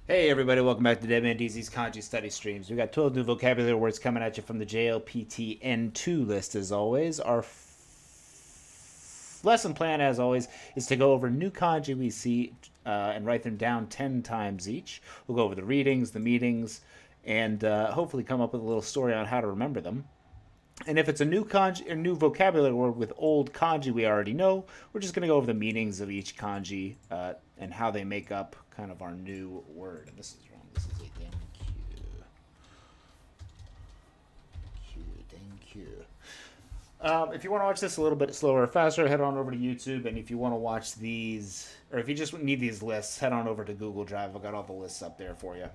Hey everybody, welcome back to Dead Man DZ's Kanji Study Streams. We got 12 new vocabulary words coming at you from the JLPT N2 list as always. Our lesson plan, as always, is to go over new kanji we see and write them down 10 times each. We'll go over the readings, the meanings, and hopefully come up with a little story on how to remember them. And if it's a new kanji or new vocabulary word with old kanji we already know, we're just going to go over the meanings of each kanji and how they make up kind of our new word. And this is wrong. This is a thank you. If you want to watch this a little bit slower or faster, head on over to YouTube. And if you want to watch these, or if you just need these lists, head on over to Google Drive. I've got all the lists up there for you.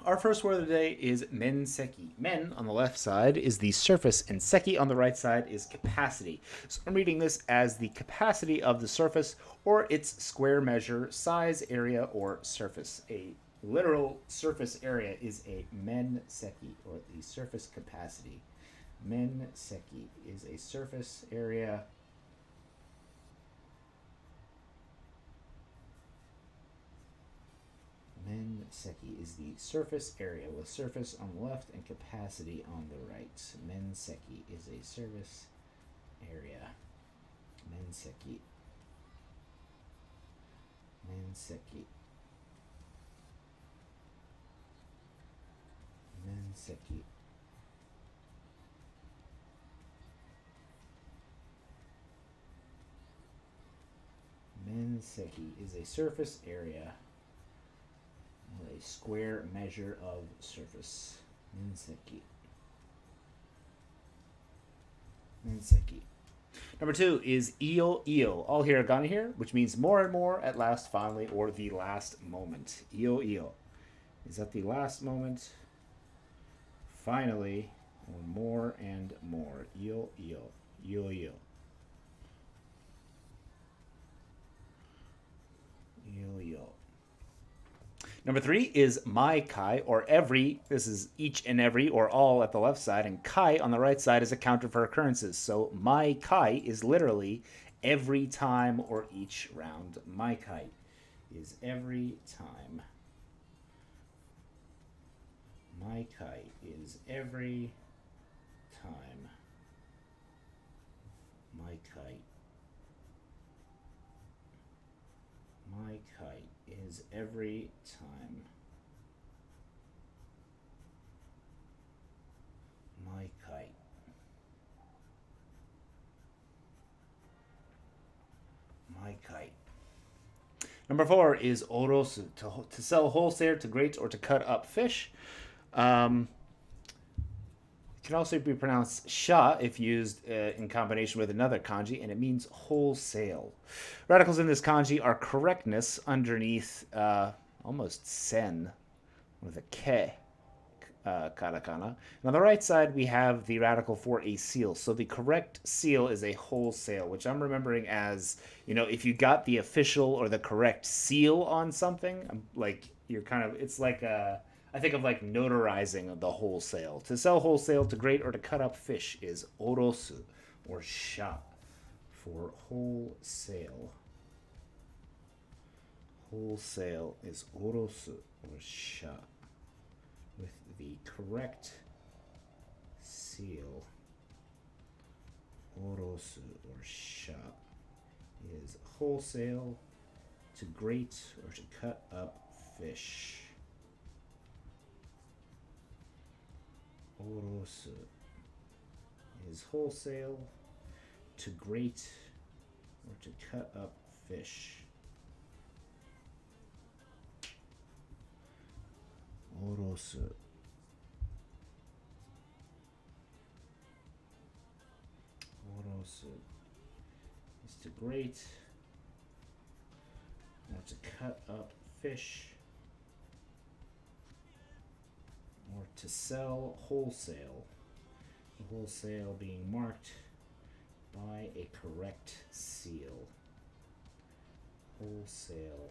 Our first word of the day is men seki. Men on the left side is the surface, and seki on the right side is capacity. So I'm reading this as the capacity of the surface, or its square measure, size, area, or surface. A literal surface area is a men seki, or the surface capacity. Men seki is a surface area. Men seki is the surface area with surface on the left and capacity on the right. Men seki is a surface area. Men seki. Men seki. Men seki. Men seki is a surface area. A square measure of surface. Menseki. Menseki. Number 2 is io io. All hiragana here, which means more and more, at last, finally, or the last moment. Io io. Is that the last moment? Finally, or more and more. Io io. Io io. Io io. Number 3 is my kai, or every. This is each and every, or all at the left side, and kai on the right side is a counter for occurrences. So my kai is literally every time or each round. My kai is every time. My kai is every time. My kai. My kite is every time. My kite. My kite. Number 4 is Odos, to sell wholesale, to grate, or to cut up fish. It can also be pronounced sha if used in combination with another kanji, and it means wholesale. Radicals in this kanji are correctness underneath almost sen with a ke katakana. And on the right side, we have the radical for a seal. So the correct seal is a wholesale, which I'm remembering as, if you got the official or the correct seal on something, like you're kind of, it's like I think of like notarizing the wholesale. To sell wholesale, to grate, or to cut up fish is orosu, or sha, for wholesale. Wholesale is orosu, or sha, with the correct seal. Orosu, or sha, is wholesale, to grate, or to cut up fish. Orosu is wholesale, to grate, or to cut up fish. Orosu. Orosu is to grate, or to cut up fish. Or to sell wholesale. The wholesale being marked by a correct seal. Wholesale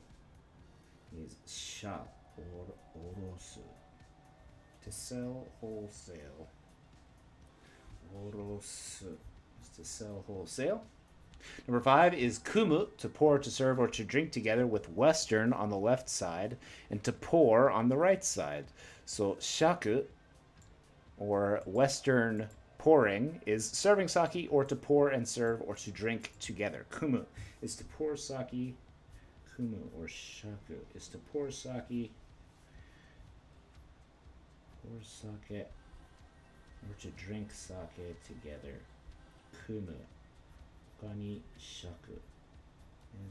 is sha, or orosu. To sell wholesale. Orosu is to sell wholesale. Number 5 is kumu, to pour, to serve, or to drink together with western on the left side and to pour on the right side. So shaku, or western pouring, is serving sake or to pour and serve or to drink together. Kumu is to pour sake. Kumu or shaku is to pour sake, or to drink sake together. Kumu. Gani shaku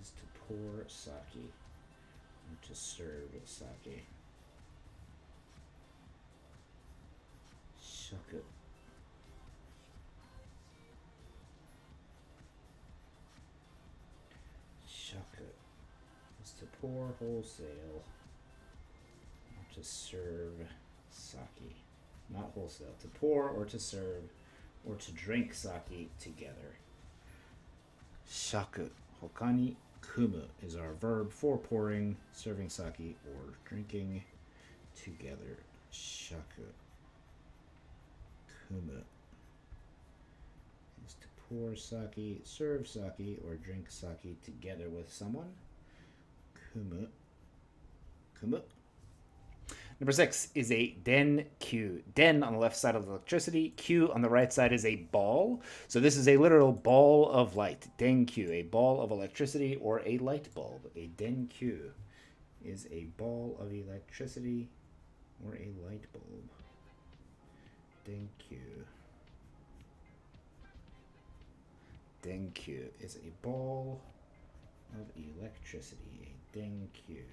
is to pour sake or to serve sake. Shaku. Shaku is to pour wholesale or to serve sake. Not wholesale. To pour or to serve or to drink sake together. Shaku. Hokani kumu is our verb for pouring, serving sake, or drinking together. Shaku. Kumu is to pour sake, serve sake, or drink sake together with someone. Kumu. Kumu. Number 6 is a den-kyu. Den on the left side of electricity. Kyu on the right side is a ball. So this is a literal ball of light. Den-kyu, a ball of electricity or a light bulb. A den-kyu is a ball of electricity or a light bulb. Den-kyu. Den-kyu is a ball of electricity. A den-kyu.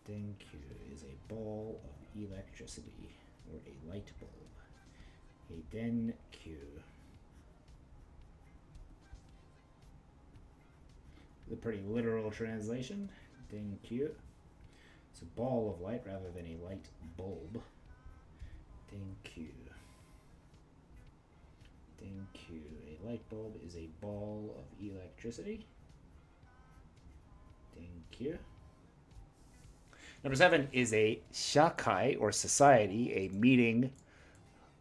Den-kyu is a ball of electricity or a light bulb. A den-kyu. The pretty literal translation. Den-kyu. It's a ball of light rather than a light bulb. Den-kyu. Den-kyu. A light bulb is a ball of electricity. Den-kyu. Number 7 is a shakai, or society, a meeting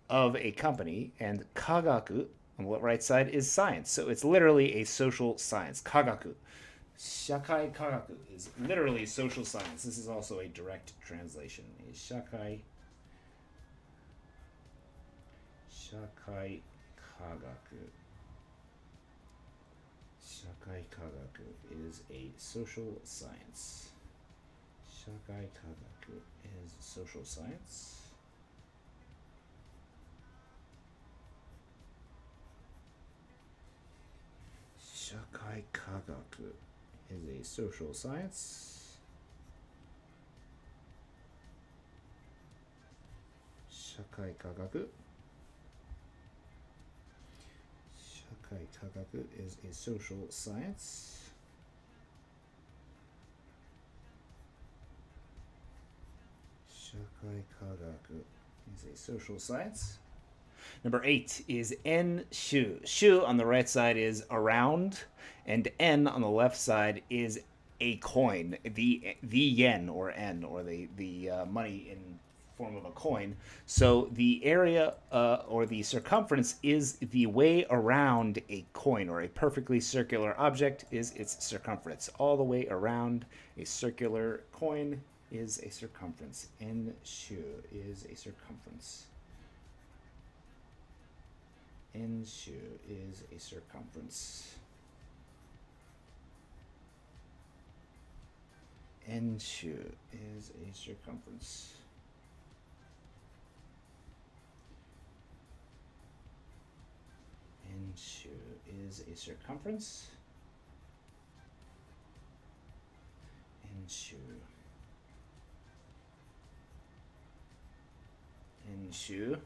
of a company, and kagaku on the right side is science. So it's literally a social science. Kagaku. Shakai kagaku is literally social science. This is also a direct translation. A shakai kagaku. Shakai kagaku is a social science. Shakai kagaku is social science. Shakai kagaku is a social science. Shakai kagaku. Shakai kagaku is a social science. Shakai kagaku is a social science. Number 8 is en-shu. Shu on the right side is around, and en on the left side is a coin, the yen or en, or the money in form of a coin. So the area or the circumference is the way around a coin, or a perfectly circular object is its circumference. All the way around a circular coin is a circumference. En-shu is a circumference. En-shu is a circumference. En-shu is a circumference. En-shu is a circumference. En-shu. En-shu.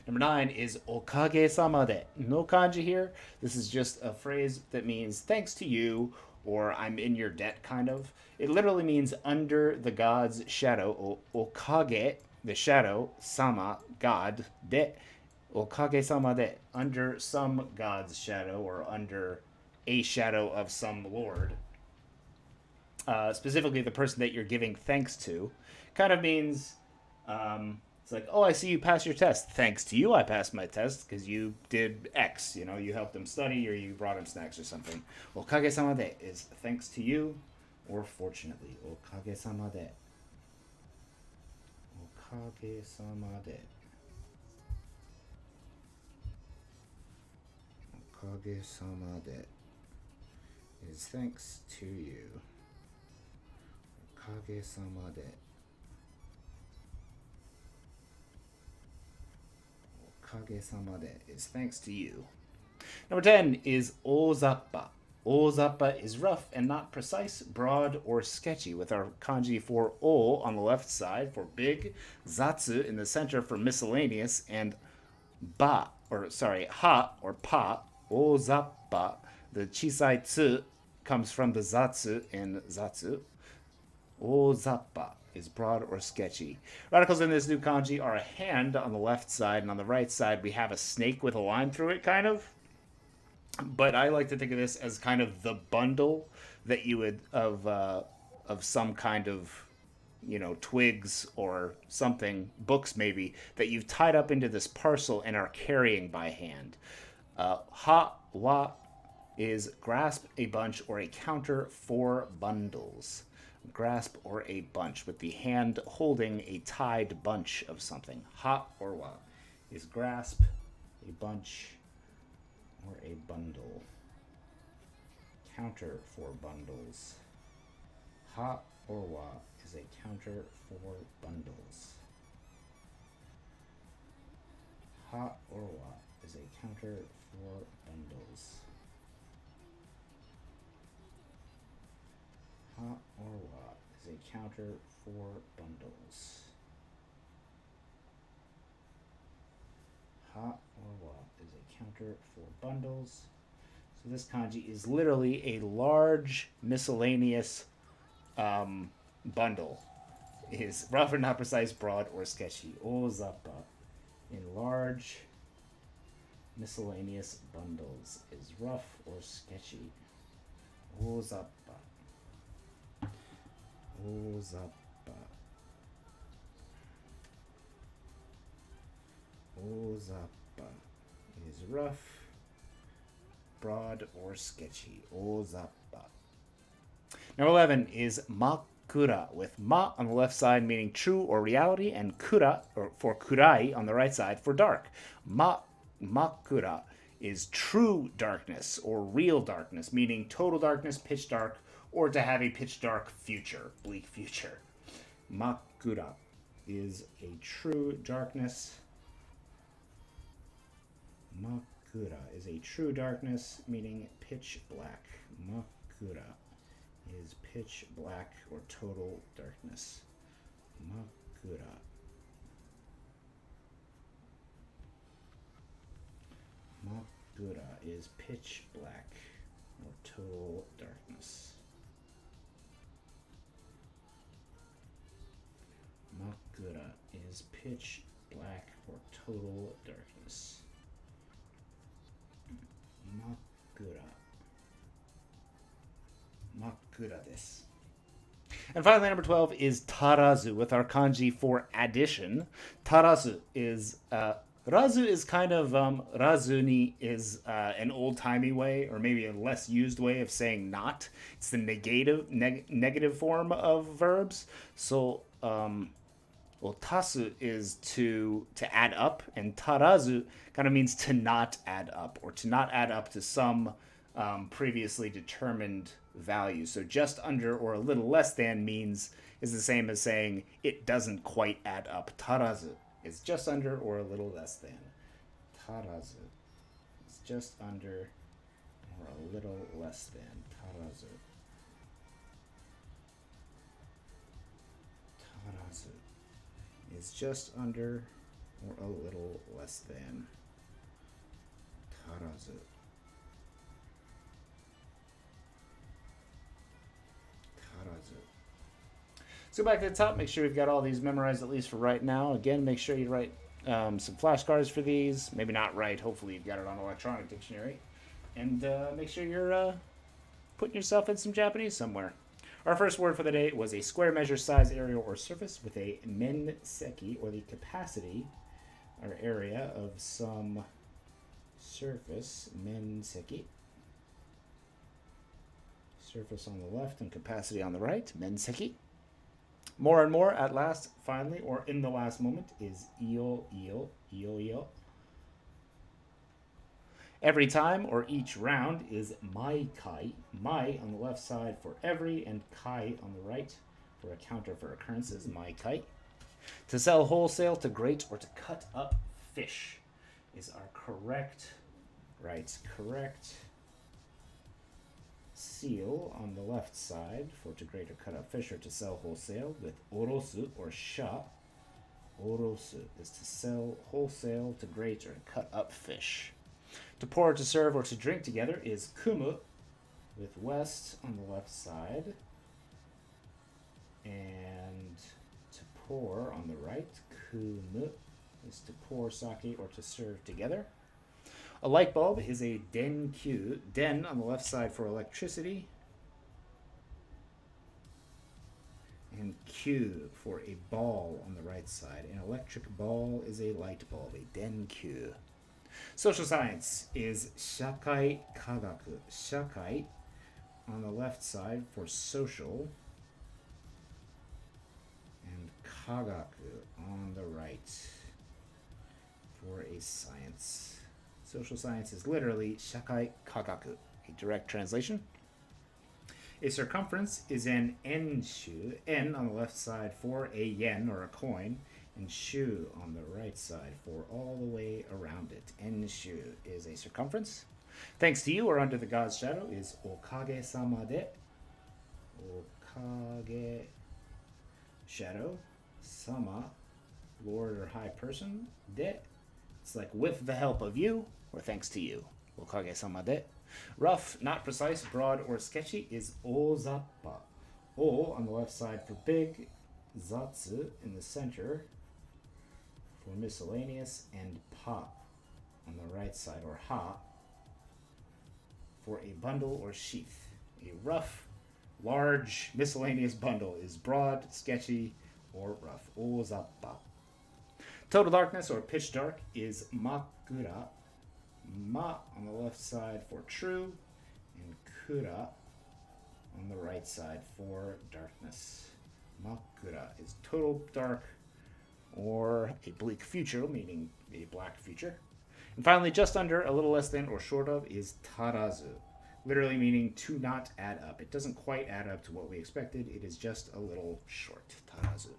Number 9 is okage-sama de. No kanji here. This is just a phrase that means thanks to you, or I'm in your debt, kind of. It literally means under the god's shadow. Okage, the shadow, sama, god, de. Okage-sama de. Under some god's shadow, or under a shadow of some lord. Specifically, the person that you're giving thanks to. Kind of means It's like, oh, I see you passed your test. Thanks to you, I passed my test because you did X. You know, you helped him study or you brought him snacks or something. Okage-sama de is thanks to you or fortunately. Okage-sama de. Okage-sama de. Okage-sama de is thanks to you. Okage-sama de. Okage-sama de is thanks to you. Number 10 is ozappa. Ozappa is rough and not precise, broad, or sketchy, with our kanji for o on the left side for big, zatsu in the center for miscellaneous, and ha or pa, ozappa. The chisai tsu comes from the zatsu in zatsu. Ozappa is broad or sketchy. Radicals in this new kanji are a hand on the left side, and on the right side we have a snake with a line through it, kind of. But I like to think of this as kind of the bundle that you would of some kind of, you know, twigs or something, books maybe, that you've tied up into this parcel and are carrying by hand. Ha wa is grasp a bunch or a counter for bundles. Grasp or a bunch, with the hand holding a tied bunch of something. Ha or wa is grasp a bunch or a bundle. Counter for bundles. Ha or wa is a counter for bundles. Ha or wa is a counter for bundles. Ha or wa is a counter for bundles. Ha or wa is a counter for bundles. So this kanji is literally a large miscellaneous bundle. It is rough or not precise, broad or sketchy. Ozappa in large miscellaneous bundles is rough or sketchy. Ozappa. Ozappa. Ozappa is rough, broad, or sketchy. Ozappa. Number 11 is makura, with ma on the left side meaning true or reality, and kura, or for kurai, on the right side for dark. Makura is true darkness or real darkness, meaning total darkness, pitch dark, or to have a pitch dark future, bleak future. Makura is a true darkness. Makura is a true darkness, meaning pitch black. Makura is pitch black or total darkness. Makura. Makura is pitch black or total darkness. Makura is pitch black or total darkness. Makura. Makura desu. And finally, number 12 is Tarazu, with our kanji for addition. Tarazu is Razu is kind of Razuni is an old-timey way, or maybe a less used way of saying not. It's the negative form of verbs. So tasu is to add up, and tarazu kind of means to not add up, or to not add up to some previously determined value. So just under or a little less than is the same as saying it doesn't quite add up. Tarazu is just under or a little less than. Tarazu is just under or a little less than. Tarazu. Tarazu is just under or a little less than. Tarazu. Tarazu. Let's go back to the top. Make sure we've got all these memorized, at least for right now. Again, make sure you write some flashcards for these. Maybe not write. Hopefully you've got it on electronic dictionary. And make sure you're putting yourself in some Japanese somewhere. Our first word for the day was a square measure, size, area, or surface with a men seki, or the capacity or area of some surface, men seki. Surface on the left and capacity on the right, men seki. More and more, at last, finally, or in the last moment, is iyo, iyo, iyo, iyo. Every time or each round is mai kai. Mai on the left side for every, and kai on the right for a counter for occurrences, mai kai. To sell wholesale, to grate, or to cut up fish is our correct seal on the left side for to grate or cut up fish or to sell wholesale with orosu or sha. Orosu is to sell wholesale, to grate, or to cut up fish. To pour, to serve, or to drink together is kumu with west on the left side. And to pour on the right, kumu is to pour sake or to serve together. A light bulb is a denkyu. Den on the left side for electricity. And Q for a ball on the right side. An electric ball is a light bulb, a denkyu. Social science is Shakai kagaku. Shakai on the left side for social. And kagaku on the right for a science. Social science is literally Shakai kagaku, a direct translation. A circumference is an enshu, en on the left side for a yen or a coin, and shu on the right side for all the way around it. Enshu is a circumference. Thanks to you or under the God's shadow is okage sama de. Okage shadow, sama, Lord or high person, de. It's like with the help of you or thanks to you. Okage sama de. Rough, not precise, broad, or sketchy is ozappa. O on the left side for big, zatsu in the center for miscellaneous, and pa on the right side, or ha, for a bundle or sheath. A rough, large, miscellaneous bundle is broad, sketchy, or rough. Ozappa. Total darkness or pitch dark is makura. Ma on the left side for true, and kura on the right side for darkness. Makura is total dark or a bleak future, meaning a black future. And finally, just under, a little less than, or short of, is Tarazu, literally meaning to not add up. It doesn't quite add up to what we expected. It is just a little short. Tarazu.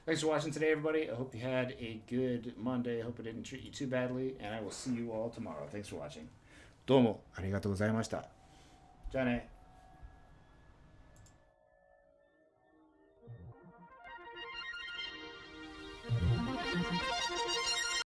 Thanks for watching today, everybody. I hope you had a good Monday. I hope it didn't treat you too badly, and I will see you all tomorrow. Thanks for watching. どうもありがとうございました。じゃあね。